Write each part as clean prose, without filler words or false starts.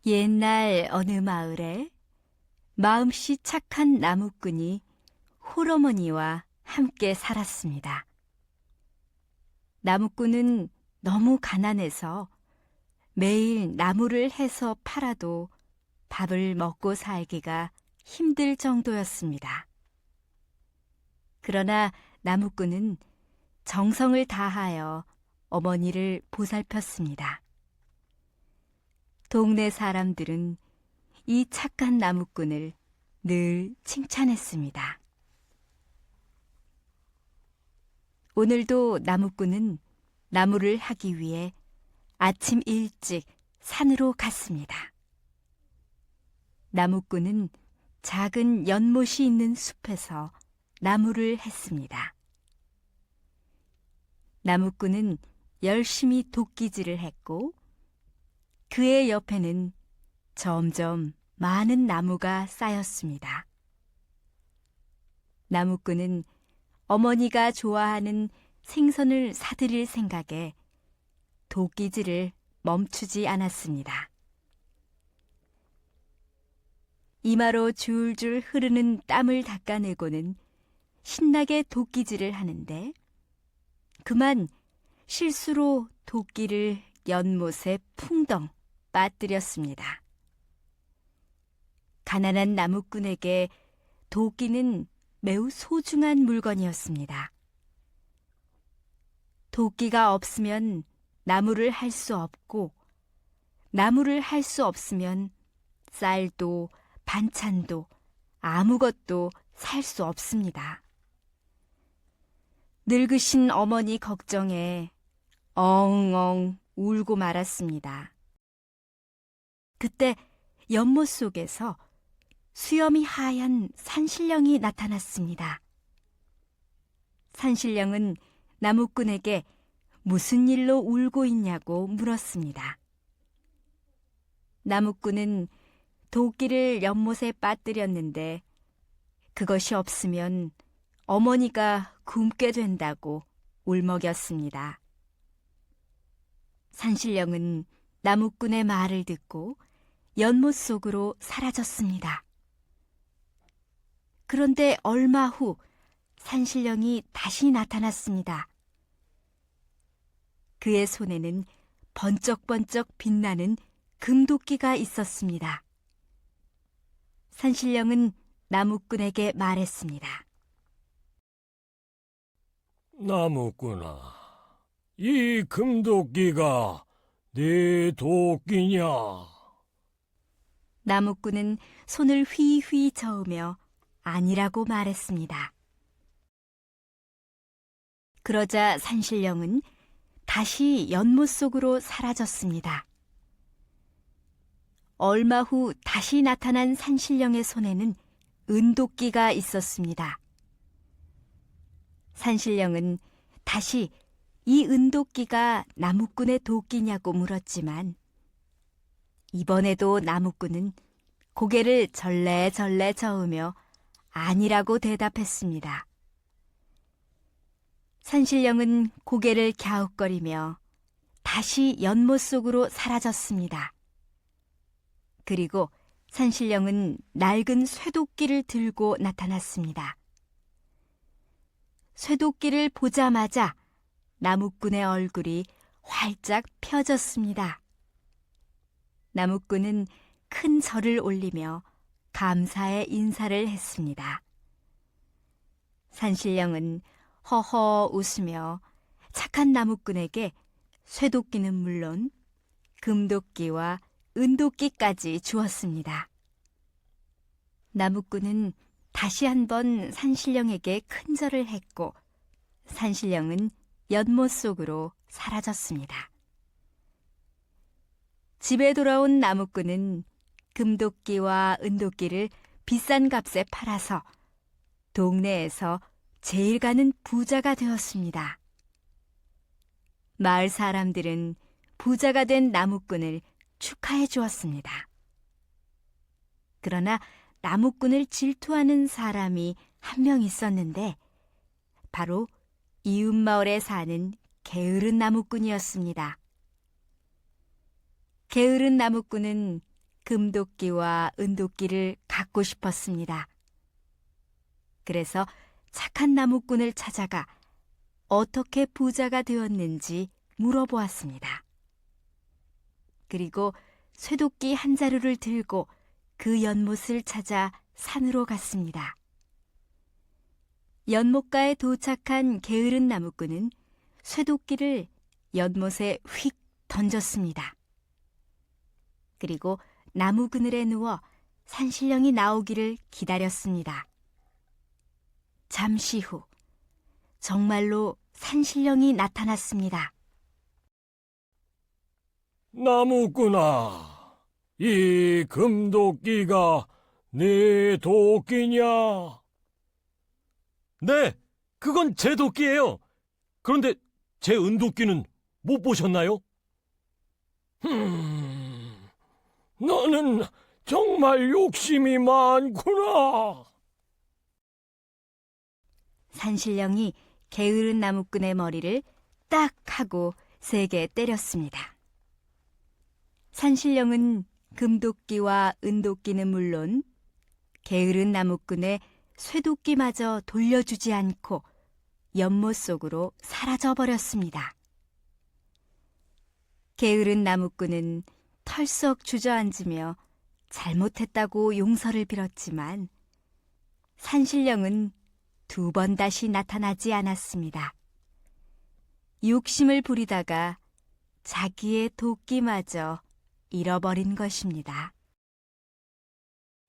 옛날 어느 마을에 마음씨 착한 나무꾼이 홀어머니와 함께 살았습니다. 나무꾼은 너무 가난해서 매일 나무를 해서 팔아도 밥을 먹고 살기가 힘들 정도였습니다. 그러나 나무꾼은 정성을 다하여 어머니를 보살폈습니다. 동네 사람들은 이 착한 나무꾼을 늘 칭찬했습니다. 오늘도 나무꾼은 나무를 하기 위해 아침 일찍 산으로 갔습니다. 나무꾼은 작은 연못이 있는 숲에서 나무를 했습니다. 나무꾼은 열심히 도끼질을 했고 그의 옆에는 점점 많은 나무가 쌓였습니다. 나무꾼은 어머니가 좋아하는 생선을 사드릴 생각에 도끼질을 멈추지 않았습니다. 이마로 줄줄 흐르는 땀을 닦아내고는 신나게 도끼질을 하는데 그만 실수로 도끼를 연못에 풍덩 빠뜨렸습니다. 가난한 나무꾼에게 도끼는 매우 소중한 물건이었습니다. 도끼가 없으면 나무를 할 수 없고 나무를 할 수 없으면 쌀도 반찬도 아무것도 살 수 없습니다. 늙으신 어머니 걱정에 엉엉 울고 말았습니다. 그때 연못 속에서 수염이 하얀 산신령이 나타났습니다. 산신령은 나무꾼에게 무슨 일로 울고 있냐고 물었습니다. 나무꾼은 도끼를 연못에 빠뜨렸는데 그것이 없으면 어머니가 굶게 된다고 울먹였습니다. 산신령은 나무꾼의 말을 듣고 연못 속으로 사라졌습니다. 그런데 얼마 후 산신령이 다시 나타났습니다. 그의 손에는 번쩍번쩍 빛나는 금도끼가 있었습니다. 산신령은 나무꾼에게 말했습니다. 나무꾼아, 이 금도끼가 네 도끼냐? 나무꾼은 손을 휘휘 저으며 아니라고 말했습니다. 그러자 산신령은 다시 연못 속으로 사라졌습니다. 얼마 후 다시 나타난 산신령의 손에는 은도끼가 있었습니다. 산신령은 다시 이 은도끼가 나무꾼의 도끼냐고 물었지만 이번에도 나무꾼은 고개를 절레절레 저으며 아니라고 대답했습니다. 산신령은 고개를 갸웃거리며 다시 연못 속으로 사라졌습니다. 그리고 산신령은 낡은 쇠도끼를 들고 나타났습니다. 쇠도끼를 보자마자 나무꾼의 얼굴이 활짝 펴졌습니다. 나무꾼은 큰 절을 올리며 감사의 인사를 했습니다. 산신령은 허허 웃으며 착한 나무꾼에게 쇠도끼는 물론 금도끼와 은도끼까지 주었습니다. 나무꾼은 다시 한번 산신령에게 큰 절을 했고 산신령은 연못 속으로 사라졌습니다. 집에 돌아온 나무꾼은 금도끼와 은도끼를 비싼 값에 팔아서 동네에서 제일 가는 부자가 되었습니다. 마을 사람들은 부자가 된 나무꾼을 축하해 주었습니다. 그러나 나무꾼을 질투하는 사람이 한 명 있었는데 바로 이웃마을에 사는 게으른 나무꾼이었습니다. 게으른 나무꾼은 금도끼와 은도끼를 갖고 싶었습니다. 그래서 착한 나무꾼을 찾아가 어떻게 부자가 되었는지 물어보았습니다. 그리고 쇠도끼 한 자루를 들고 그 연못을 찾아 산으로 갔습니다. 연못가에 도착한 게으른 나무꾼은 쇠도끼를 연못에 휙 던졌습니다. 그리고 나무 그늘에 누워 산신령이 나오기를 기다렸습니다. 잠시 후 정말로 산신령이 나타났습니다. 나무꾼아, 이 금도끼가 네 도끼냐? 네, 그건 제 도끼예요. 그런데 제 은도끼는 못 보셨나요? 너는 정말 욕심이 많구나. 산신령이 게으른 나무꾼의 머리를 딱 하고 세게 때렸습니다. 산신령은 금도끼와 은도끼는 물론 게으른 나무꾼의 쇠도끼마저 돌려주지 않고 연못 속으로 사라져버렸습니다. 게으른 나무꾼은 털썩 주저앉으며 잘못했다고 용서를 빌었지만 산신령은 2번 다시 나타나지 않았습니다. 욕심을 부리다가 자기의 도끼마저 잃어버린 것입니다.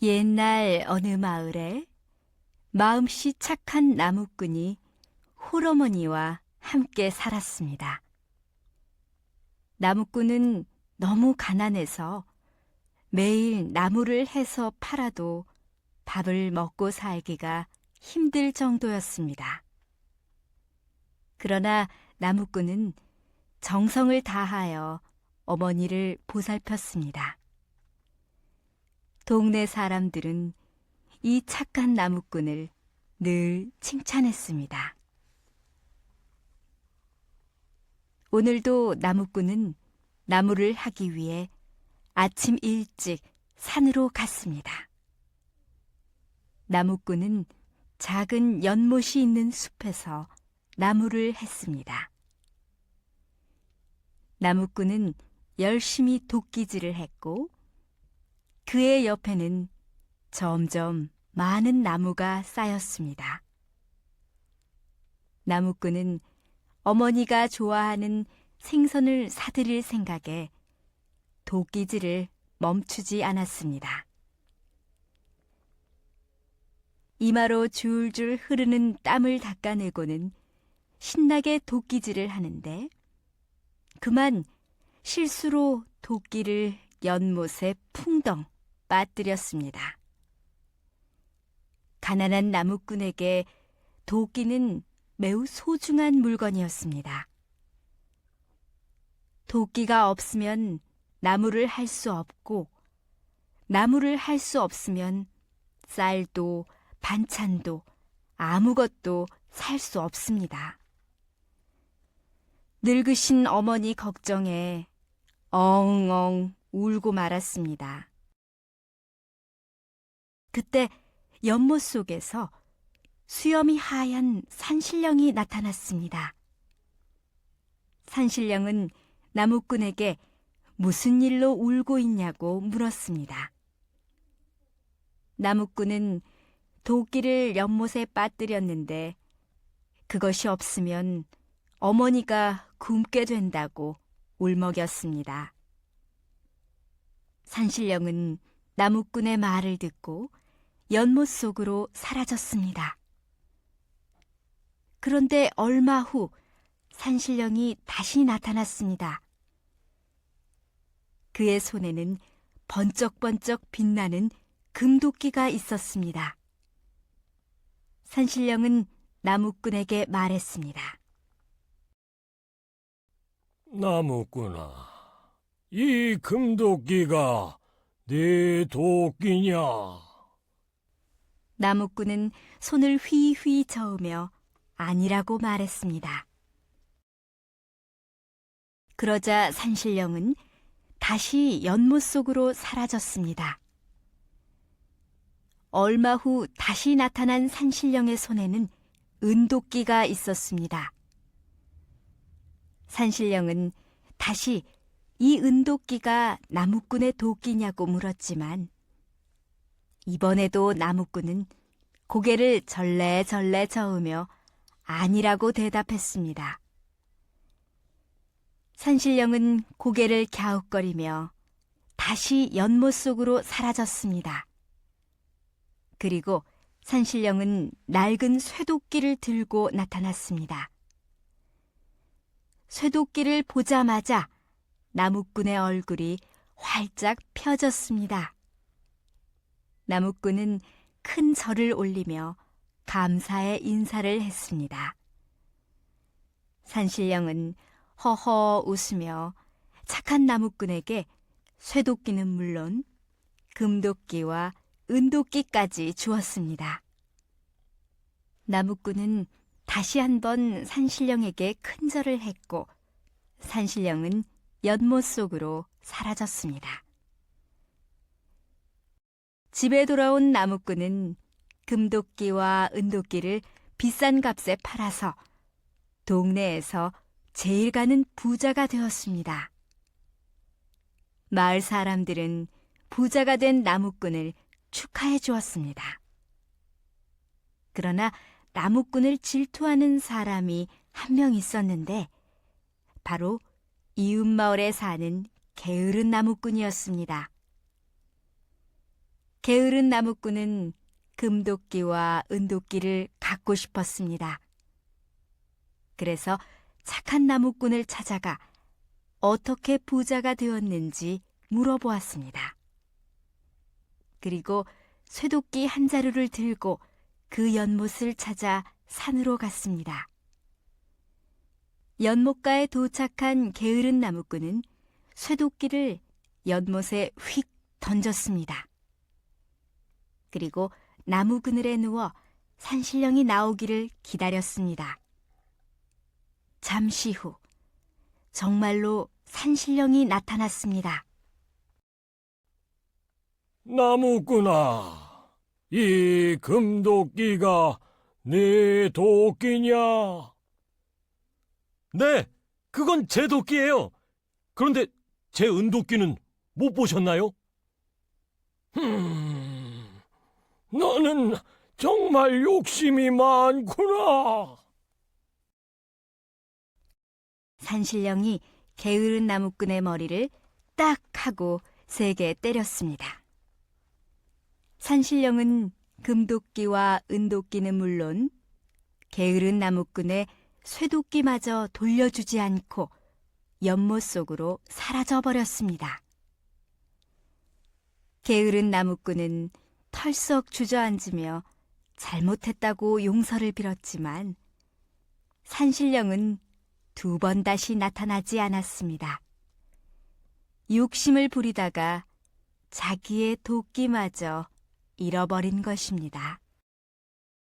옛날 어느 마을에 마음씨 착한 나무꾼이 홀어머니와 함께 살았습니다. 나무꾼은 너무 가난해서 매일 나무를 해서 팔아도 밥을 먹고 살기가 힘들 정도였습니다. 그러나 나무꾼은 정성을 다하여 어머니를 보살폈습니다. 동네 사람들은 이 착한 나무꾼을 늘 칭찬했습니다. 오늘도 나무꾼은 나무를 하기 위해 아침 일찍 산으로 갔습니다. 나무꾼은 작은 연못이 있는 숲에서 나무를 했습니다. 나무꾼은 열심히 도끼질을 했고 그의 옆에는 점점 많은 나무가 쌓였습니다. 나무꾼은 어머니가 좋아하는 생선을 사드릴 생각에 도끼질을 멈추지 않았습니다. 이마로 줄줄 흐르는 땀을 닦아내고는 신나게 도끼질을 하는데 그만 실수로 도끼를 연못에 풍덩 빠뜨렸습니다. 가난한 나무꾼에게 도끼는 매우 소중한 물건이었습니다. 도끼가 없으면 나무를 할 수 없고 나무를 할 수 없으면 쌀도 반찬도 아무것도 살 수 없습니다. 늙으신 어머니 걱정에 엉엉 울고 말았습니다. 그때 연못 속에서 수염이 하얀 산신령이 나타났습니다. 산신령은 나무꾼에게 무슨 일로 울고 있냐고 물었습니다. 나무꾼은 도끼를 연못에 빠뜨렸는데 그것이 없으면 어머니가 굶게 된다고 울먹였습니다. 산신령은 나무꾼의 말을 듣고 연못 속으로 사라졌습니다. 그런데 얼마 후 산신령이 다시 나타났습니다. 그의 손에는 번쩍번쩍 빛나는 금도끼가 있었습니다. 산신령은 나무꾼에게 말했습니다. 나무꾼아, 이 금도끼가 네 도끼냐? 나무꾼은 손을 휘휘 저으며 아니라고 말했습니다. 그러자 산신령은 다시 연못 속으로 사라졌습니다. 얼마 후 다시 나타난 산신령의 손에는 은도끼가 있었습니다. 산신령은 다시 이 은도끼가 나무꾼의 도끼냐고 물었지만 이번에도 나무꾼은 고개를 절레절레 저으며 아니라고 대답했습니다. 산신령은 고개를 갸웃거리며 다시 연못 속으로 사라졌습니다. 그리고 산신령은 낡은 쇠도끼를 들고 나타났습니다. 쇠도끼를 보자마자 나무꾼의 얼굴이 활짝 펴졌습니다. 나무꾼은 큰 절을 올리며 감사의 인사를 했습니다. 산신령은 허허 웃으며 착한 나무꾼에게 쇠도끼는 물론 금도끼와 은도끼까지 주었습니다. 나무꾼은 다시 한번 산신령에게 큰절을 했고 산신령은 연못 속으로 사라졌습니다. 집에 돌아온 나무꾼은 금도끼와 은도끼를 비싼 값에 팔아서 동네에서 제일 가는 부자가 되었습니다. 마을 사람들은 부자가 된 나무꾼을 축하해 주었습니다. 그러나 나무꾼을 질투하는 사람이 한 명 있었는데 바로 이웃 마을에 사는 게으른 나무꾼이었습니다. 게으른 나무꾼은 금도끼와 은도끼를 갖고 싶었습니다. 그래서 착한 나무꾼을 찾아가 어떻게 부자가 되었는지 물어보았습니다. 그리고 쇠도끼 한 자루를 들고 그 연못을 찾아 산으로 갔습니다. 연못가에 도착한 게으른 나무꾼은 쇠도끼를 연못에 휙 던졌습니다. 그리고 나무 그늘에 누워 산신령이 나오기를 기다렸습니다. 잠시 후 정말로 산신령이 나타났습니다. 나무꾼아, 이 금도끼가 네 도끼냐? 네, 그건 제 도끼예요. 그런데 제 은도끼는 못 보셨나요? 너는 정말 욕심이 많구나. 산신령이 게으른 나무꾼의 머리를 딱 하고 세게 때렸습니다. 산신령은 금도끼와 은도끼는 물론 게으른 나무꾼의 쇠도끼마저 돌려주지 않고 연못 속으로 사라져버렸습니다. 게으른 나무꾼은 털썩 주저앉으며 잘못했다고 용서를 빌었지만 산신령은 2번 다시 나타나지 않았습니다. 욕심을 부리다가 자기의 도끼마저 잃어버린 것입니다.